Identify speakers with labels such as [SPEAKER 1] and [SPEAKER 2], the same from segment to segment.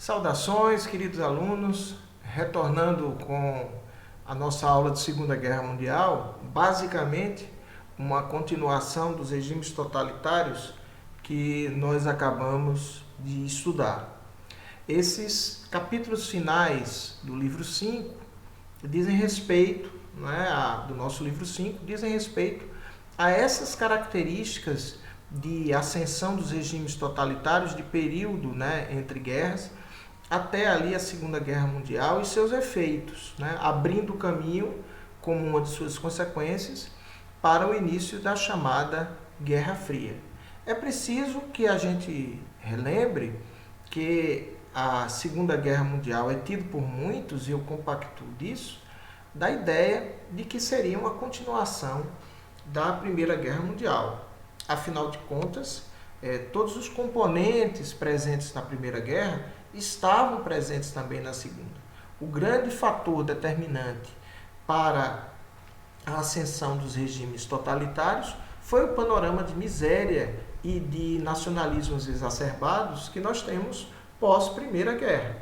[SPEAKER 1] Saudações, queridos alunos, retornando com a nossa aula de Segunda Guerra Mundial, basicamente uma continuação dos regimes totalitários que nós acabamos de estudar. Esses capítulos finais do livro 5 dizem respeito, do nosso livro 5, dizem respeito a essas características de ascensão dos regimes totalitários de período entre guerras, até ali a Segunda Guerra Mundial e seus efeitos, abrindo o caminho, como uma de suas consequências, para o início da chamada Guerra Fria. É preciso que a gente relembre que a Segunda Guerra Mundial é tido por muitos, e eu compactuo disso, da ideia de que seria uma continuação da Primeira Guerra Mundial. Afinal de contas, todos os componentes presentes na Primeira Guerra estavam presentes também na Segunda. O grande fator determinante para a ascensão dos regimes totalitários foi o panorama de miséria e de nacionalismos exacerbados que nós temos pós-Primeira Guerra.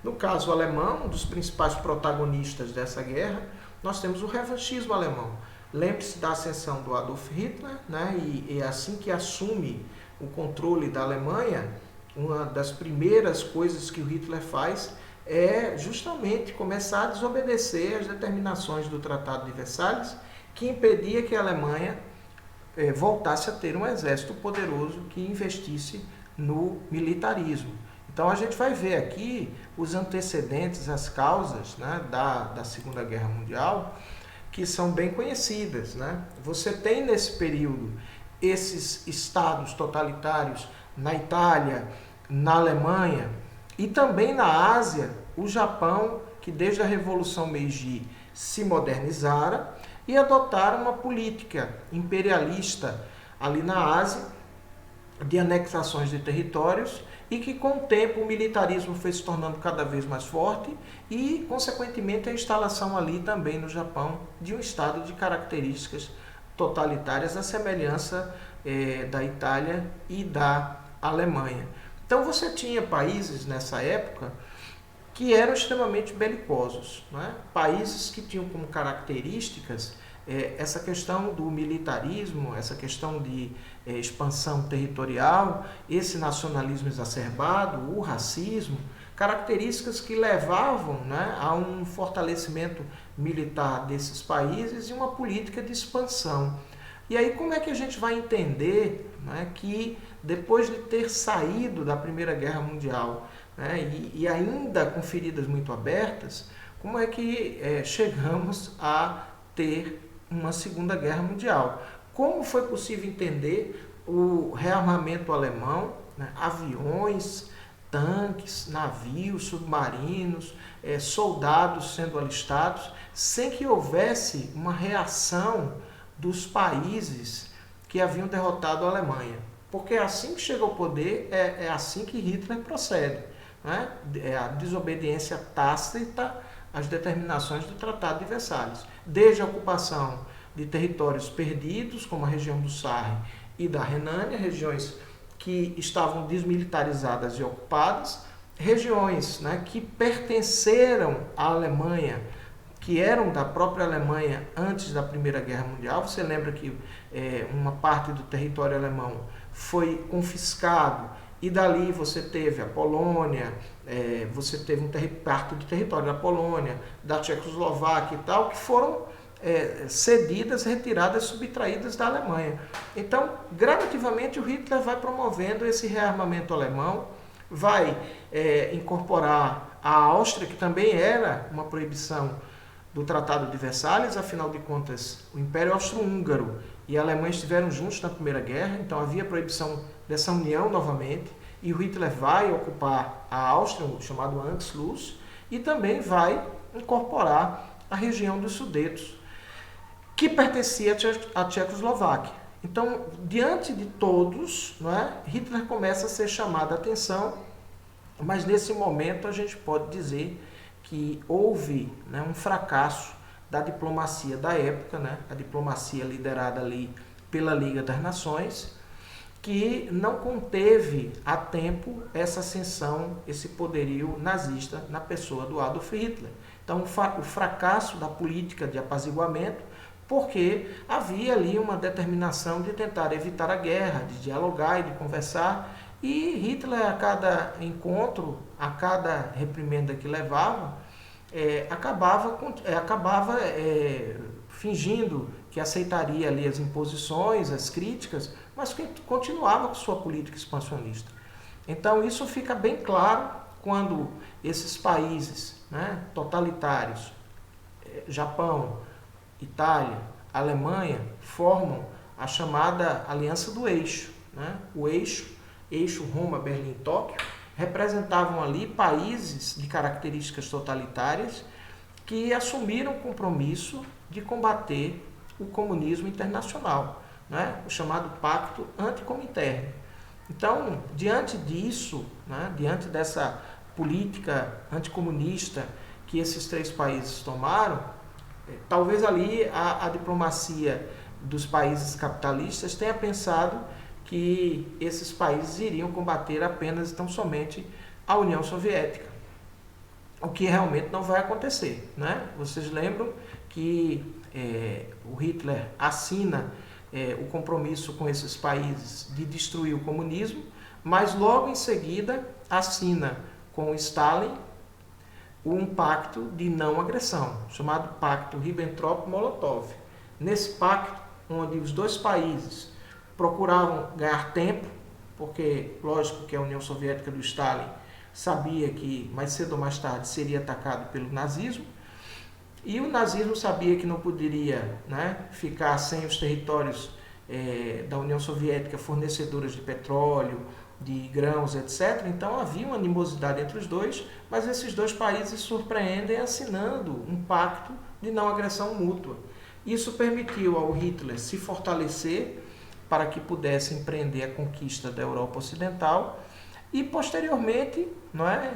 [SPEAKER 1] No caso alemão, um dos principais protagonistas dessa guerra, nós temos o revanchismo alemão. Lembre-se da ascensão do Adolf Hitler, e assim que assume o controle da Alemanha, uma das primeiras coisas que o Hitler faz é justamente começar a desobedecer as determinações do Tratado de Versalhes, que impedia que a Alemanha voltasse a ter um exército poderoso que investisse no militarismo. Então a gente vai ver aqui os antecedentes, as causas da Segunda Guerra Mundial, que são bem conhecidas. Você tem nesse período esses estados totalitários na Itália, na Alemanha e também na Ásia, o Japão, que desde a Revolução Meiji se modernizara e adotaram uma política imperialista ali na Ásia, de anexações de territórios, e que com o tempo o militarismo foi se tornando cada vez mais forte e, consequentemente, a instalação ali também no Japão de um estado de características totalitárias, à semelhança da Itália e da Alemanha. Então você tinha países nessa época que eram extremamente belicosos, países que tinham como características essa questão do militarismo, essa questão de expansão territorial, esse nacionalismo exacerbado, o racismo, características que levavam a um fortalecimento militar desses países e uma política de expansão. E aí como é que a gente vai entender que depois de ter saído da Primeira Guerra Mundial e ainda com feridas muito abertas, como é que chegamos a ter uma Segunda Guerra Mundial? Como foi possível entender o rearmamento alemão, aviões, tanques, navios, submarinos, soldados sendo alistados, sem que houvesse uma reação dos países que haviam derrotado a Alemanha? Porque assim que chega ao poder, é assim que Hitler procede. É a desobediência tácita às determinações do Tratado de Versalhes. Desde a ocupação de territórios perdidos, como a região do Sarre e da Renânia, regiões que estavam desmilitarizadas e ocupadas, regiões que pertenceram à Alemanha, que eram da própria Alemanha antes da Primeira Guerra Mundial. Você lembra que uma parte do território alemão foi confiscado, e dali você teve a Polônia, você teve parte do território da Polônia, da Tchecoslováquia e tal, que foram cedidas, retiradas, subtraídas da Alemanha. Então, gradativamente, o Hitler vai promovendo esse rearmamento alemão, vai incorporar a Áustria, que também era uma proibição do Tratado de Versalhes. Afinal de contas, o Império Austro-Húngaro e a Alemanha estiveram juntos na Primeira Guerra, então havia proibição dessa união novamente, e o Hitler vai ocupar a Áustria, o chamado Anschluss, e também vai incorporar a região dos Sudetos, que pertencia à Tchecoslováquia. Então, diante de todos, Hitler começa a ser chamado a atenção, mas nesse momento a gente pode dizer que houve um fracasso da diplomacia da época, a diplomacia liderada ali pela Liga das Nações, que não conteve a tempo essa ascensão, esse poderio nazista na pessoa do Adolf Hitler. Então, o fracasso da política de apaziguamento, porque havia ali uma determinação de tentar evitar a guerra, de dialogar e de conversar, e Hitler, a cada encontro, a cada reprimenda que levava, acabava fingindo que aceitaria ali as imposições, as críticas, mas que continuava com sua política expansionista. Então isso fica bem claro quando esses países, né, totalitários, Japão, Itália, Alemanha, formam a chamada Aliança do Eixo. Né? O eixo Roma, Berlim, Tóquio, representavam ali países de características totalitárias que assumiram o compromisso de combater o comunismo internacional, né? O chamado Pacto Anticomintern. Então, diante disso, né, diante dessa política anticomunista que esses três países tomaram, talvez ali a diplomacia dos países capitalistas tenha pensado que esses países iriam combater apenas e tão somente a União Soviética, o que realmente não vai acontecer. Né? Vocês lembram que o Hitler assina o compromisso com esses países de destruir o comunismo, mas logo em seguida assina com Stalin um pacto de não agressão, chamado Pacto Ribbentrop-Molotov. Nesse pacto, onde os dois países procuravam ganhar tempo, porque, lógico que a União Soviética do Stalin sabia que mais cedo ou mais tarde seria atacado pelo nazismo, e o nazismo sabia que não poderia, né, ficar sem os territórios da União Soviética fornecedores de petróleo, de grãos, etc. Então havia uma animosidade entre os dois, mas esses dois países surpreendem assinando um pacto de não agressão mútua. Isso permitiu ao Hitler se fortalecer para que pudesse empreender a conquista da Europa Ocidental e, posteriormente,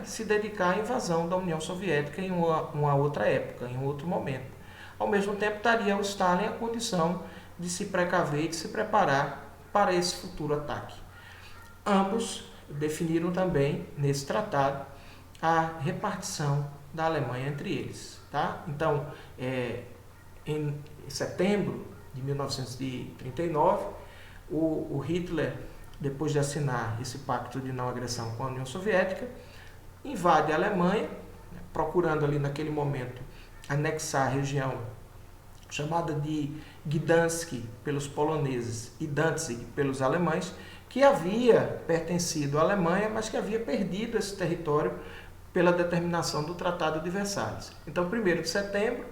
[SPEAKER 1] se dedicar à invasão da União Soviética em uma outra época, em um outro momento. Ao mesmo tempo, daria ao Stalin a condição de se precaver e de se preparar para esse futuro ataque. Ambos definiram também, nesse tratado, a repartição da Alemanha entre eles. Tá? Então, em setembro de 1939, o Hitler, depois de assinar esse pacto de não agressão com a União Soviética, invade a Alemanha, procurando ali naquele momento anexar a região chamada de Gdansk pelos poloneses e Danzig pelos alemães, que havia pertencido à Alemanha, mas que havia perdido esse território pela determinação do Tratado de Versalhes. Então, 1º de setembro,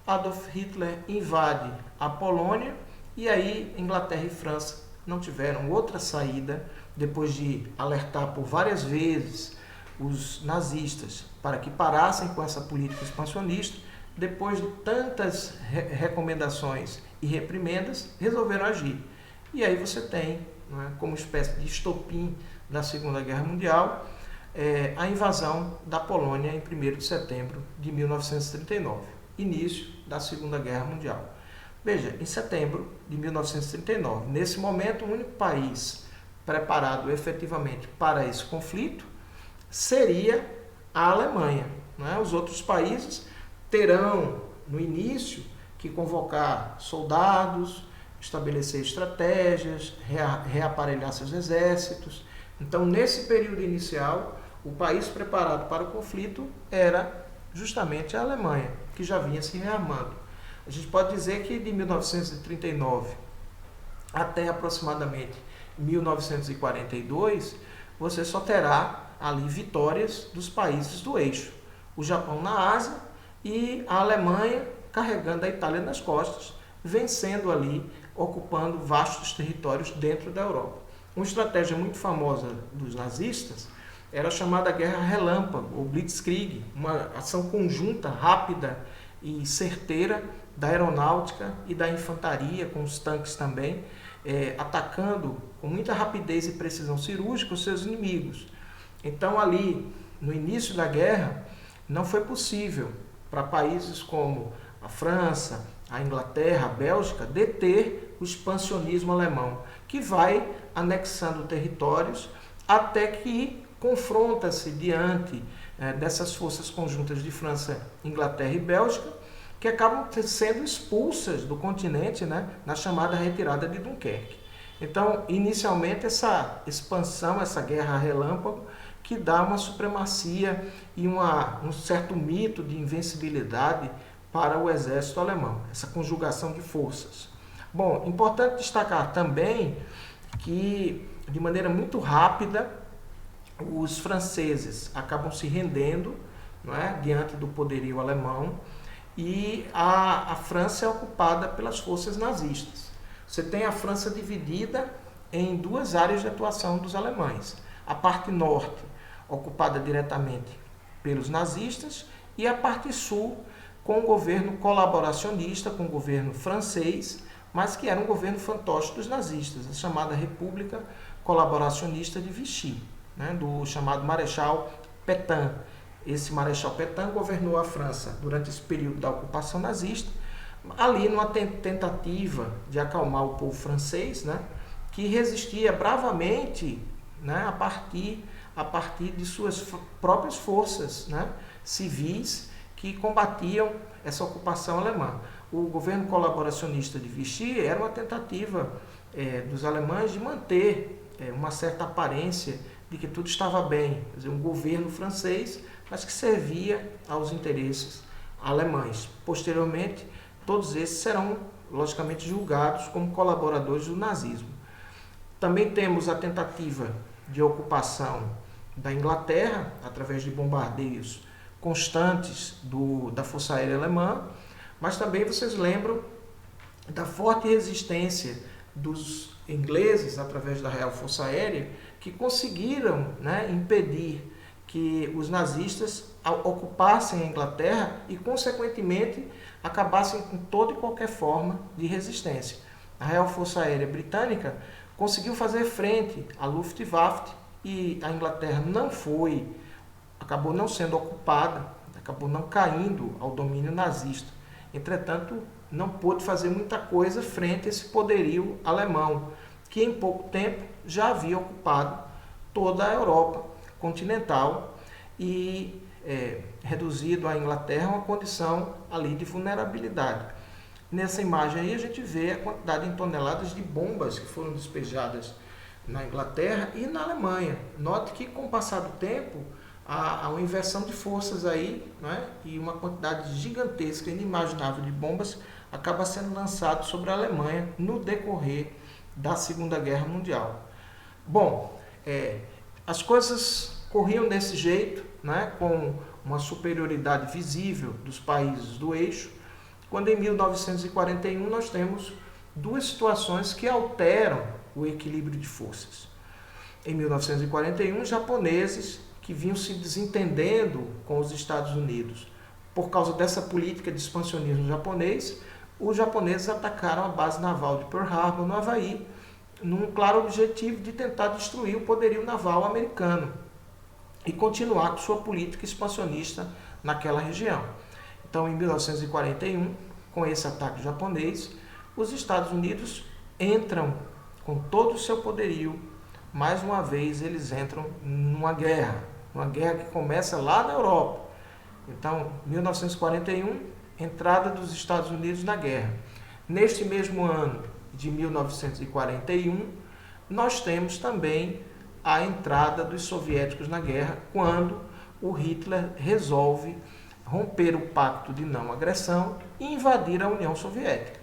[SPEAKER 1] Adolf Hitler invade a Polônia e aí Inglaterra e França não tiveram outra saída, depois de alertar por várias vezes os nazistas para que parassem com essa política expansionista, depois de tantas recomendações e reprimendas, resolveram agir. E aí você tem, como espécie de estopim da Segunda Guerra Mundial, a invasão da Polônia em 1º de setembro de 1939, início da Segunda Guerra Mundial. Veja, em setembro de 1939, nesse momento, o único país preparado efetivamente para esse conflito seria a Alemanha. Os outros países terão, no início, que convocar soldados, estabelecer estratégias, reaparelhar seus exércitos. Então, nesse período inicial, o país preparado para o conflito era justamente a Alemanha, que já vinha se rearmando. A gente pode dizer que de 1939 até aproximadamente 1942, você só terá ali vitórias dos países do eixo. O Japão na Ásia e a Alemanha carregando a Itália nas costas, vencendo ali, ocupando vastos territórios dentro da Europa. Uma estratégia muito famosa dos nazistas era a chamada Guerra Relâmpago, ou Blitzkrieg, uma ação conjunta, rápida e certeira da aeronáutica e da infantaria, com os tanques também, atacando com muita rapidez e precisão cirúrgica os seus inimigos. Então, ali, no início da guerra, não foi possível para países como a França, a Inglaterra, a Bélgica, deter o expansionismo alemão, que vai anexando territórios, até que confronta-se diante dessas forças conjuntas de França, Inglaterra e Bélgica, que acabam sendo expulsas do continente, né, na chamada retirada de Dunkerque. Então, inicialmente, essa expansão, essa guerra relâmpago, que dá uma supremacia e um certo mito de invencibilidade para o exército alemão, essa conjugação de forças. Bom, importante destacar também que, de maneira muito rápida, os franceses acabam se rendendo, não é, diante do poderio alemão, e a França é ocupada pelas forças nazistas. Você tem a França dividida em duas áreas de atuação dos alemães. A parte norte, ocupada diretamente pelos nazistas, e a parte sul, com o governo colaboracionista, com o governo francês, mas que era um governo fantoche dos nazistas, a chamada República Colaboracionista de Vichy, né, do chamado Marechal Pétain. Esse Marechal Pétain governou a França durante esse período da ocupação nazista, ali numa tentativa de acalmar o povo francês, né, que resistia bravamente, né, a partir de suas próprias forças, né, civis que combatiam essa ocupação alemã. O governo colaboracionista de Vichy era uma tentativa dos alemães de manter uma certa aparência de que tudo estava bem, quer dizer, um governo francês, mas que servia aos interesses alemães. Posteriormente, todos esses serão, logicamente, julgados como colaboradores do nazismo. Também temos a tentativa de ocupação da Inglaterra, através de bombardeios constantes da Força Aérea Alemã, mas também vocês lembram da forte resistência dos ingleses, através da Real Força Aérea, que conseguiram, né, impedir que os nazistas ocupassem a Inglaterra e, consequentemente, acabassem com toda e qualquer forma de resistência. A Real Força Aérea Britânica conseguiu fazer frente à Luftwaffe e a Inglaterra acabou não sendo ocupada, acabou não caindo ao domínio nazista. Entretanto, não pôde fazer muita coisa frente a esse poderio alemão, que em pouco tempo já havia ocupado toda a Europa continental e reduzido a Inglaterra a uma condição ali de vulnerabilidade. Nessa imagem aí a gente vê a quantidade em toneladas de bombas que foram despejadas na Inglaterra e na Alemanha. Note que com o passar do tempo há uma inversão de forças aí, né? E uma quantidade gigantesca, inimaginável de bombas acaba sendo lançado sobre a Alemanha no decorrer da Segunda Guerra Mundial. Bom, as coisas corriam desse jeito, né? Com uma superioridade visível dos países do eixo, quando em 1941 nós temos duas situações que alteram o equilíbrio de forças. Em 1941, japoneses que vinham se desentendendo com os Estados Unidos por causa dessa política de expansionismo japonês, os japoneses atacaram a base naval de Pearl Harbor, no Havaí, num claro objetivo de tentar destruir o poderio naval americano e continuar com sua política expansionista naquela região. Então, em 1941, com esse ataque japonês, os Estados Unidos entram com todo o seu poderio. Mais uma vez, eles entram numa guerra que começa lá na Europa. Então, 1941, entrada dos Estados Unidos na guerra. Neste mesmo ano de 1941, nós temos também a entrada dos soviéticos na guerra, quando o Hitler resolve romper o pacto de não agressão e invadir a União Soviética.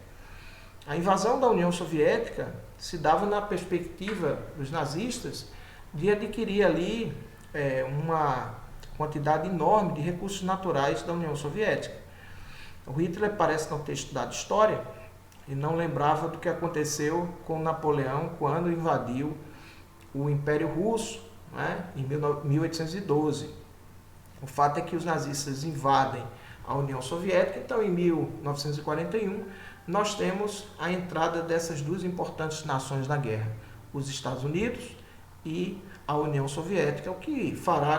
[SPEAKER 1] A invasão da União Soviética se dava na perspectiva dos nazistas de adquirir ali uma quantidade enorme de recursos naturais da União Soviética. O Hitler parece não ter estudado história e não lembrava do que aconteceu com Napoleão quando invadiu o Império Russo, né, em 1812. O fato é que os nazistas invadem a União Soviética, então em 1941 nós temos a entrada dessas duas importantes nações na guerra, os Estados Unidos e a União Soviética, o que fará,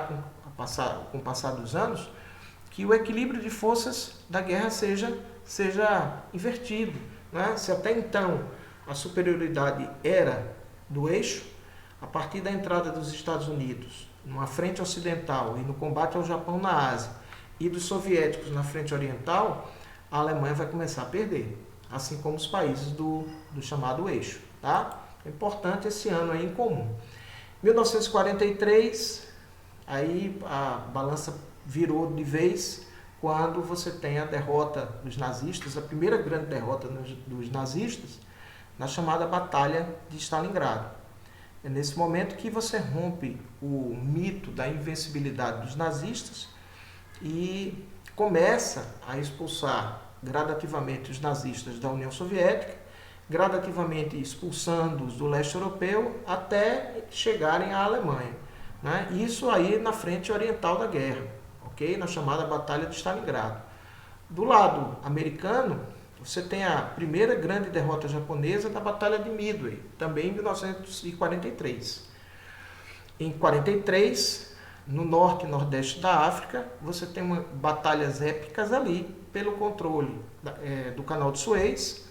[SPEAKER 1] com o passar dos anos, que o equilíbrio de forças da guerra seja invertido, né? Se até então a superioridade era do eixo, a partir da entrada dos Estados Unidos numa frente ocidental e no combate ao Japão na Ásia, e dos soviéticos na frente oriental, a Alemanha vai começar a perder, assim como os países do chamado eixo. Tá? É importante esse ano aí em comum. 1943, aí a balança virou de vez quando você tem a derrota dos nazistas, a primeira grande derrota dos nazistas, na chamada Batalha de Stalingrado. É nesse momento que você rompe o mito da invencibilidade dos nazistas e começa a expulsar gradativamente os nazistas da União Soviética, gradativamente expulsando-os do leste europeu até chegarem à Alemanha. Né? Isso aí na frente oriental da guerra, ok? Na chamada Batalha de Stalingrado. Do lado americano, você tem a primeira grande derrota japonesa na Batalha de Midway, também em 1943. Em 43, no norte e nordeste da África, você tem batalhas épicas ali pelo controle do Canal de Suez,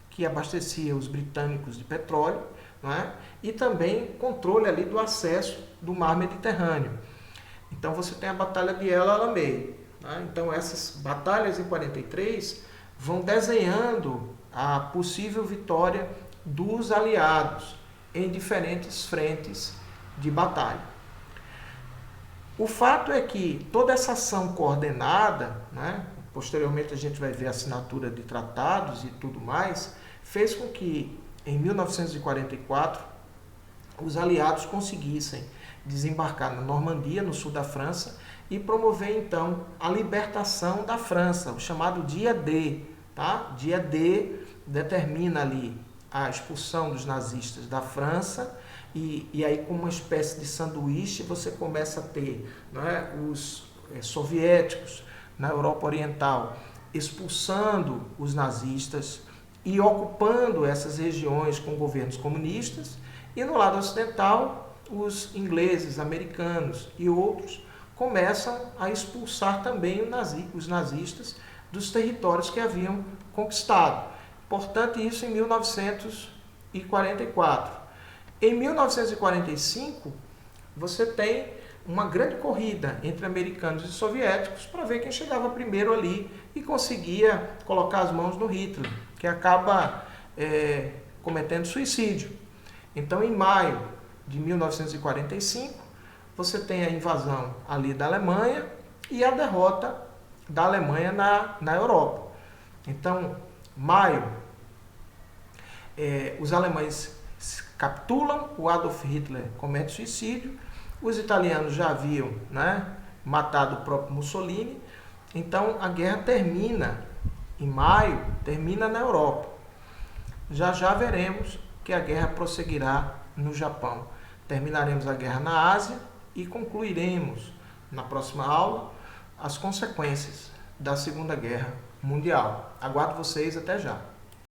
[SPEAKER 1] que abastecia os britânicos de petróleo, não é? E também controle ali do acesso do mar Mediterrâneo. Então você tem a Batalha de El Alamein. Né? Então essas batalhas em 43 vão desenhando a possível vitória dos aliados em diferentes frentes de batalha. O fato é que toda essa ação coordenada, né, posteriormente a gente vai ver a assinatura de tratados e tudo mais, fez com que em 1944 os aliados conseguissem desembarcar na Normandia, no sul da França, e promover então a libertação da França, o chamado Dia D. Tá? Dia D determina ali a expulsão dos nazistas da França e aí com uma espécie de sanduíche você começa a ter, não é, os soviéticos na Europa Oriental expulsando os nazistas e ocupando essas regiões com governos comunistas, e no lado ocidental os ingleses, americanos e outros começam a expulsar também os nazistas dos territórios que haviam conquistado. Importante isso em 1944. Em 1945, você tem uma grande corrida entre americanos e soviéticos para ver quem chegava primeiro ali e conseguia colocar as mãos no Hitler, que acaba cometendo suicídio. Então, em maio de 1945, você tem a invasão ali da Alemanha e a derrota da Alemanha na Europa. Então, maio, os alemães capitulam, o Adolf Hitler comete suicídio, os italianos já haviam, né, matado o próprio Mussolini, então a guerra termina em maio, termina na Europa. Já já veremos que a guerra prosseguirá no Japão. Terminaremos a guerra na Ásia e concluiremos na próxima aula as consequências da Segunda Guerra Mundial. Aguardo vocês, até já.